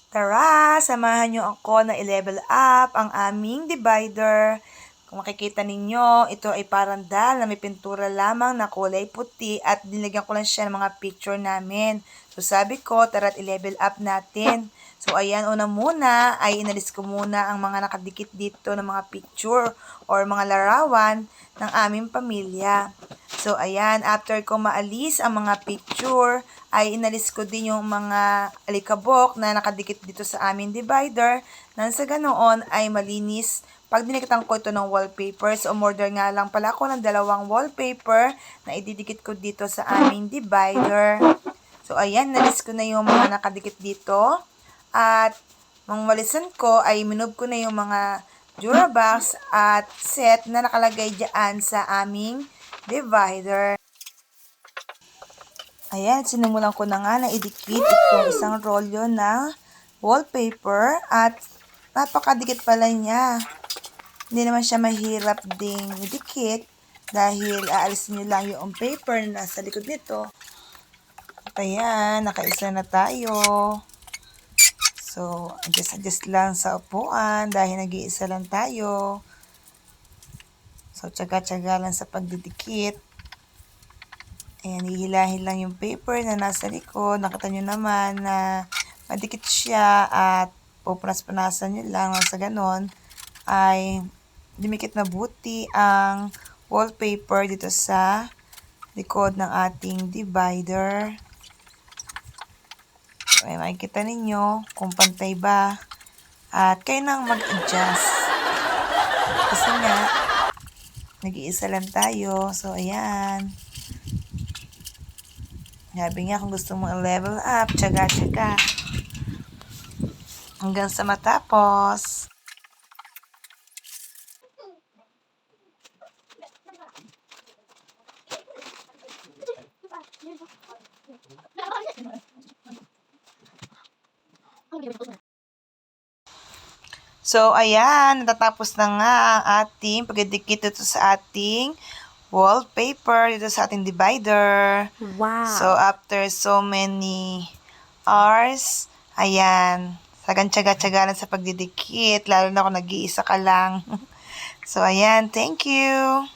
Tara, samahan nyo ako na i-level up ang aming divider. Kung makikita ninyo, ito ay parandal na may pintura lamang na kulay puti at dinagyan ko lang siya ng mga picture namin. So sabi ko, tara't i-level up natin. So ayan, una muna ay inalis ko muna ang mga nakadikit dito ng mga picture or mga larawan ng aming pamilya. So ayan, after ko maalis ang mga picture, ay inalis ko din yung mga alikabok na nakadikit dito sa aming divider nang sa ganoon ay malinis pag dinikitan ko ito ng wallpaper. So umorder nga lang pala ako ng 2 wallpaper na ididikit ko dito sa aming divider. So ayan, nalis ko na yung mga nakadikit dito at nung walisan ko ay minove ko na yung mga Durabox at set na nakalagay dyan sa aming divider. Ayan, sinimulan ko na nga na idikit itong isang rolyo na wallpaper at napakadikit pala niya. Hindi naman siya mahirap ding idikit dahil aalisin nyo lang yung paper na nasa likod nito. At ayan, nakaisa na tayo. So, adjust lang sa upuan dahil nag-iisa lang tayo. So, tsaga-tsaga lang sa pagdidikit. Ayan, hihilahin lang yung paper na nasa likod. Nakita nyo naman na madikit siya at pupunas-punasan nyo lang. Sa ganon ay dumikit na buti ang wallpaper dito sa likod ng ating divider. So, ay makikita ninyo kung pantay ba. At kayo nang mag-adjust. Kasi nga, nag-iisa lang tayo. So, ayan. Sabi nga kung gusto mong level up, tsaga-tsaga. Hanggang sa matapos. So, ayan, natatapos na nga ang ating pagdidikit dito sa ating wallpaper, dito sa ating divider. Wow! So, after so many hours, ayan, sagang tsaga-tsaga lang sa pagdidikit, lalo na kung nag-iisa ka lang. So, ayan, thank you!